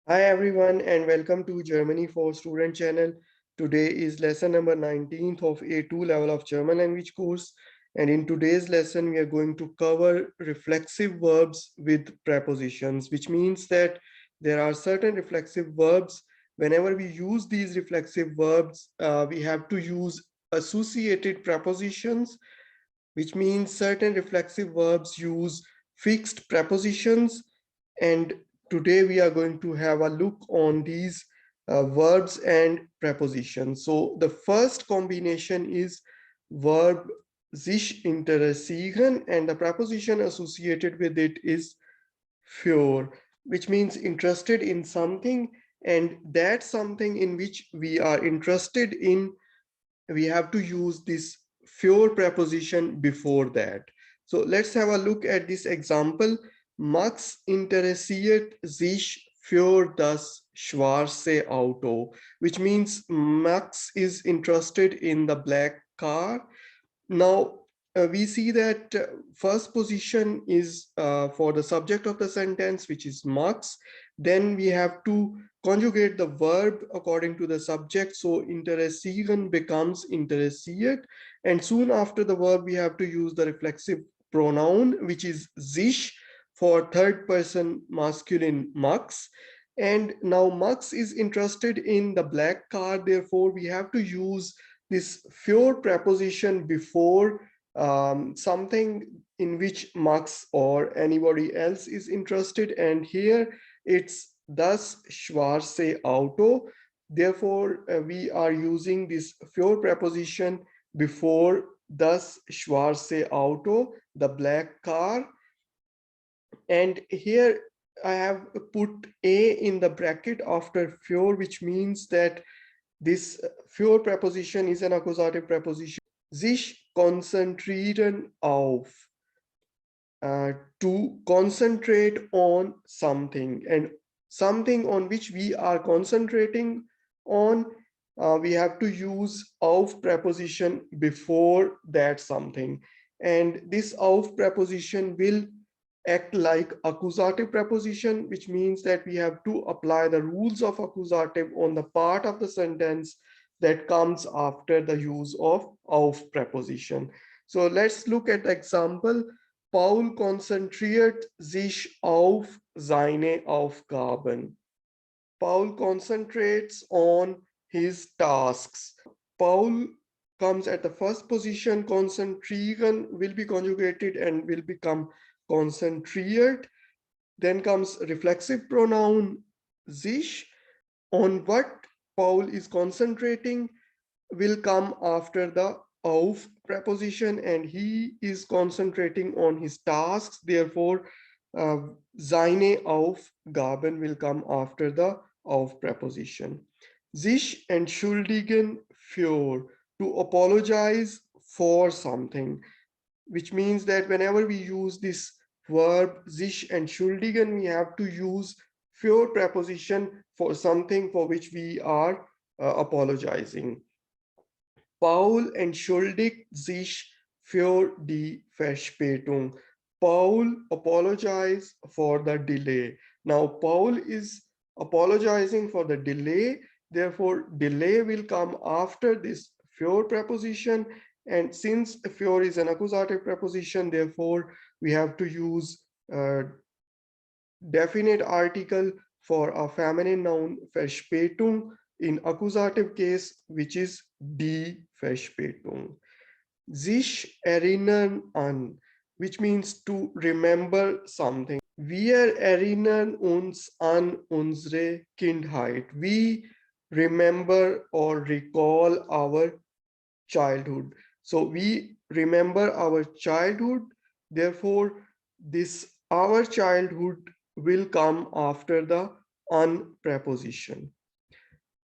Hi everyone and welcome to Germany for Student channel. Today is lesson number 19th of A2 level of German language course, and in today's lesson we are going to cover reflexive verbs with prepositions, which means that there are certain reflexive verbs. Whenever we use these reflexive verbs, we have to use associated prepositions, which means certain reflexive verbs use fixed prepositions. And today we are going to have a look on these verbs and prepositions. So the first combination is verb sich interessieren, and the preposition associated with it is für, which means interested in something, and that something in which we are interested in, we have to use this für preposition before that. So let's have a look at this example. Max interessiert sich für das schwarze Auto, which means Max is interested in the black car. Now, we see that first position is for the subject of the sentence, which is Max. Then we have to conjugate the verb according to the subject. So interessieren becomes interessiert. And soon after the verb, we have to use the reflexive pronoun, which is sich for third person masculine Max. And now Max is interested in the black car. Therefore, we have to use this für preposition before something in which Max or anybody else is interested. And here it's das schwarze Auto. Therefore, we are using this für preposition before das schwarze Auto, the black car. And here I have put a in the bracket after für, which means that this für preposition is an accusative preposition. Sich konzentrieren auf, to concentrate on something, and something on which we are concentrating on, we have to use auf preposition before that something. And this auf preposition will act like accusative preposition, which means that we have to apply the rules of accusative on the part of the sentence that comes after the use of auf preposition. So let's look at the example. Paul konzentriert sich auf seine Aufgaben. Paul concentrates on his tasks. Paul comes at the first position. Konzentrieren will be conjugated and will become konzentriert. Then comes reflexive pronoun sich. On what Paul is concentrating will come after the auf preposition, and he is concentrating on his tasks. Therefore, seine Aufgaben will come after the auf preposition. Sich entschuldigen für, to apologize for something, which means that whenever we use this verb sich entschuldigen, we have to use für preposition for something for which we are apologizing. Paul entschuldigt sich für die Verspätung. Paul apologized for the delay. Now, Paul is apologizing for the delay. Therefore, delay will come after this für preposition. And since für is an accusative preposition, therefore, we have to use definite article for a feminine noun Verspätung in accusative case, which is die Verspätung. Sich erinnern an, which means to remember something. Wir erinnern uns an unsere Kindheit. We remember or recall our childhood. So we remember our childhood. Therefore, this our childhood will come after the an preposition.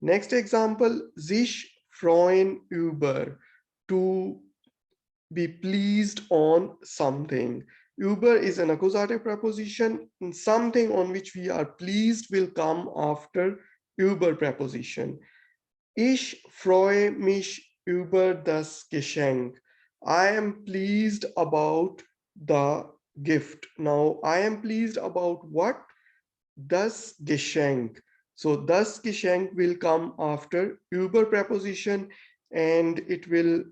Next example, sich freuen über, to be pleased on something. Über is an accusative preposition, and something on which we are pleased will come after über preposition. Ich freue mich über das Geschenk. I am pleased about the gift. Now, I am pleased about what? das Geschenk. So das Geschenk will come after über preposition, and it will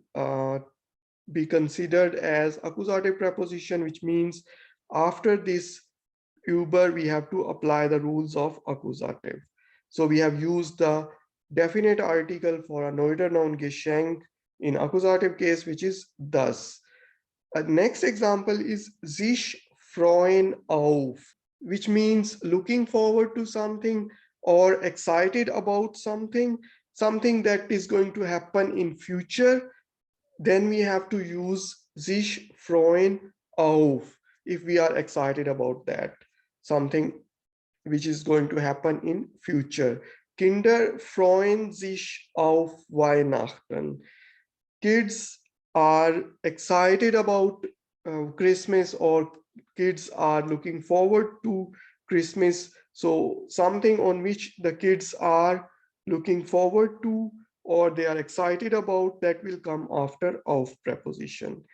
be considered as accusative preposition, which means after this über we have to apply the rules of accusative. So we have used the definite article for a neuter noun Geschenk in accusative case, which is das. Next example is sich freuen auf, which means looking forward to something or excited about something, something that is going to happen in future. Then we have to use sich freuen auf if we are excited about that, something which is going to happen in future. Kinder freuen sich auf Weihnachten. Kids are excited about Christmas, or kids are looking forward to Christmas. So something on which the kids are looking forward to or they are excited about, that will come after auf preposition.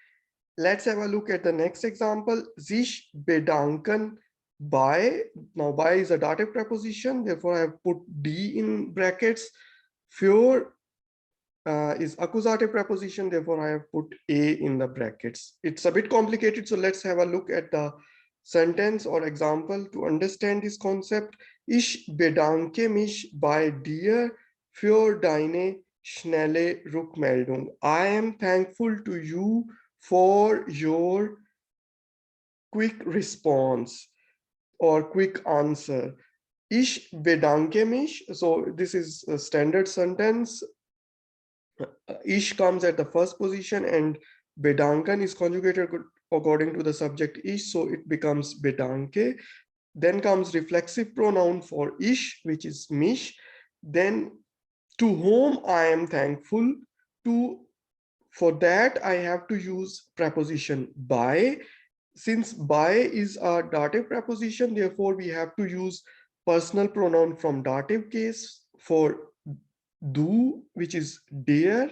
Let's have a look at the next example. Sich bedanken bei. Now bei is a dative preposition, therefore I have put D in brackets. Für is accusative preposition, therefore I have put A in the brackets. It's a bit complicated, so let's have a look at the sentence or example to understand this concept. Ich bedanke mich bei dir für deine schnelle Rückmeldung. I am thankful to you for your quick response or quick answer. Ich bedanke mich. So this is a standard sentence. Ich comes at the first position and bedanken is conjugated according to the subject ich, so it becomes bedanke. Then comes reflexive pronoun for ich, which is mich. Then to whom I am thankful to, for that I have to use preposition by. Since by is a dative preposition, therefore we have to use personal pronoun from dative case for du, which is der,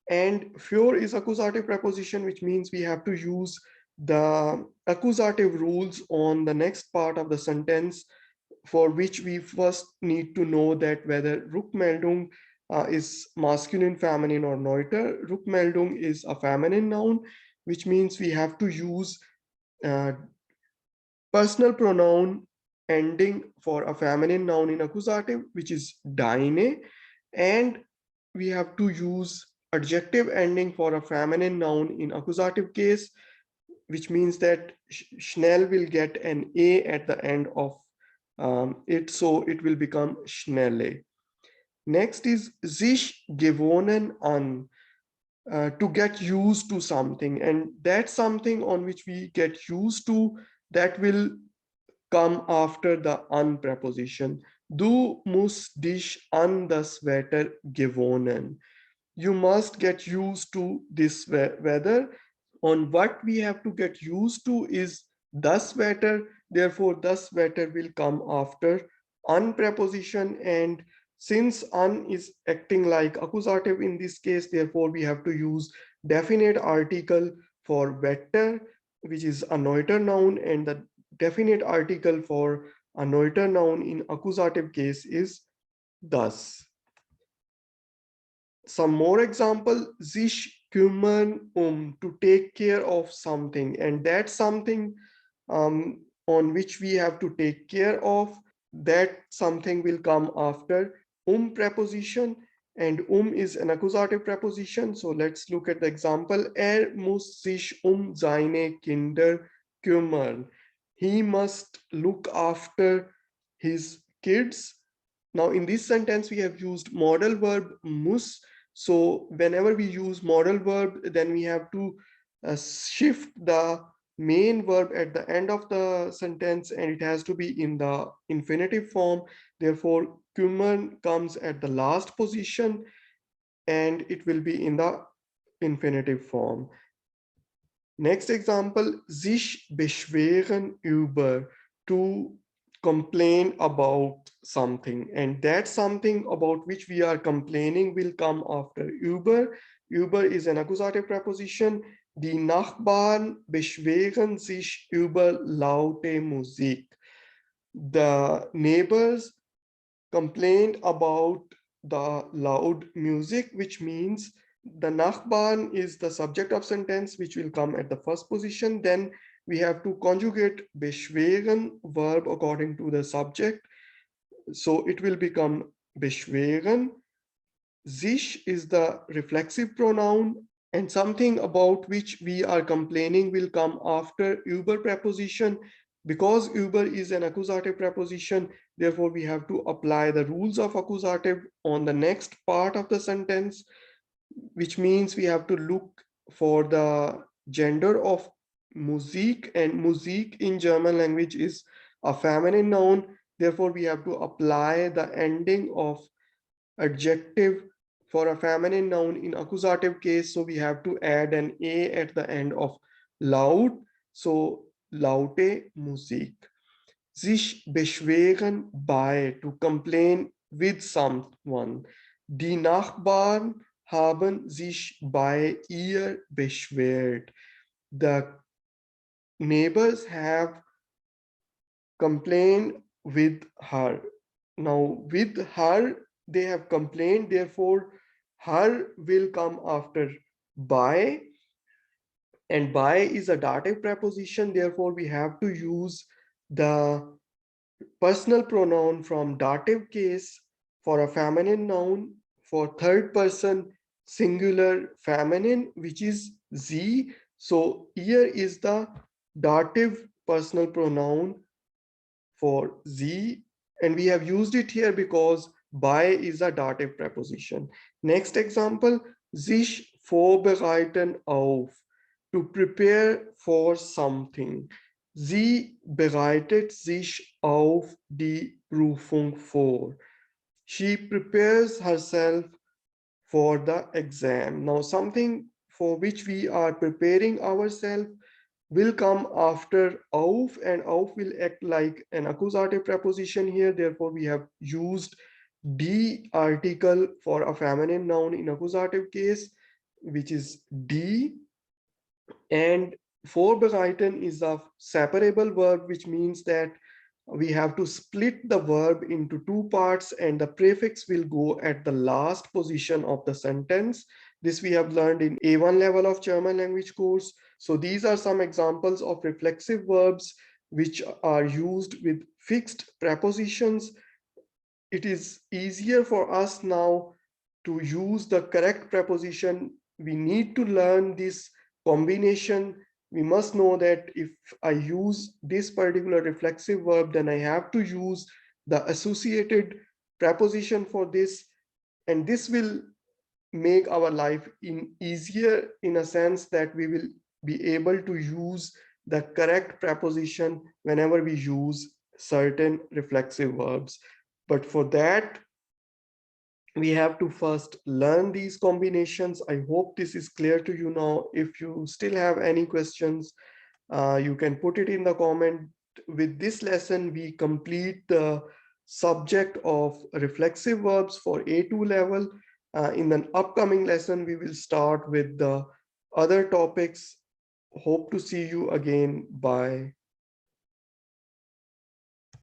and für is accusative preposition, which means we have to use the accusative rules on the next part of the sentence, for which we first need to know that whether Rückmeldung is masculine, feminine, or neuter. Rückmeldung is a feminine noun, which means we have to use uh, personal pronoun ending for a feminine noun in accusative, which is deine, and we have to use adjective ending for a feminine noun in accusative case, which means that schnell will get an A at the end of it, so it will become schnelle. Next is sich gewohnen an, to get used to something, and that's something on which we get used to, that will come after the an preposition. Du musst dich an das Wetter gewöhnen. You must get used to this weather. On what we have to get used to is das Wetter. Therefore, das Wetter will come after an preposition. And since an is acting like accusative in this case, therefore we have to use definite article for Wetter, which is a neuter noun, and the definite article for a neuter noun in accusative case is das. Some more example, sich kümmern to take care of something, and that's something on which we have to take care of. That something will come after preposition, and is an accusative preposition. So let's look at the example. Muss sich seine Kinder kümmern. He must look after his kids. Now in this sentence we have used modal verb muss. So whenever we use modal verb, then we have to shift the main verb at the end of the sentence, and it has to be in the infinitive form. Therefore, kümmern comes at the last position and it will be in the infinitive form. Next example, sich beschweren über, to complain about something, and that something about which we are complaining will come after über. Über is an accusative preposition. Die Nachbarn beschweren sich über laute Musik. The neighbors complained about the loud music, which means the Nachbarn is the subject of sentence, which will come at the first position. Then we have to conjugate beschweren verb according to the subject. So it will become beschweren. Sich is the reflexive pronoun, and something about which we are complaining will come after über preposition. Because über is an accusative preposition, therefore we have to apply the rules of accusative on the next part of the sentence, which means we have to look for the gender of Musik, and Musik in German language is a feminine noun. Therefore, we have to apply the ending of adjective for a feminine noun in accusative case. So we have to add an A at the end of laut. So laute Musik. Sich beschweren bei, to complain with someone. Die Nachbarn haben sich bei ihr beschwert. The neighbors have complained with her. Now, with her, they have complained, therefore, her will come after by, and by is a dative preposition, therefore, we have to use the personal pronoun from dative case for a feminine noun for third person singular feminine, which is sie. So here is the dative personal pronoun for sie, and we have used it here because by is a dative preposition. Next example, sich vorbereiten auf, to prepare for something. Sie bereitet sich auf die Prüfung vor. She prepares herself for the exam. Now, something for which we are preparing ourselves will come after auf, and auf will act like an accusative preposition here. Therefore, we have used die article for a feminine noun in accusative case, which is die. And vorbereiten is a separable verb, which means that we have to split the verb into two parts, and the prefix will go at the last position of the sentence. This we have learned in A1 level of German language course. So these are some examples of reflexive verbs which are used with fixed prepositions. It is easier for us now to use the correct preposition. We need to learn this combination. We must know that if I use this particular reflexive verb, then I have to use the associated preposition for this, and this will make our life easier in a sense that we will be able to use the correct preposition whenever we use certain reflexive verbs. But for that, we have to first learn these combinations. I hope this is clear to you now. If you still have any questions, you can put it in the comment. With this lesson, we complete the subject of reflexive verbs for A2 level. In an upcoming lesson, we will start with the other topics. Hope to see you again. Bye.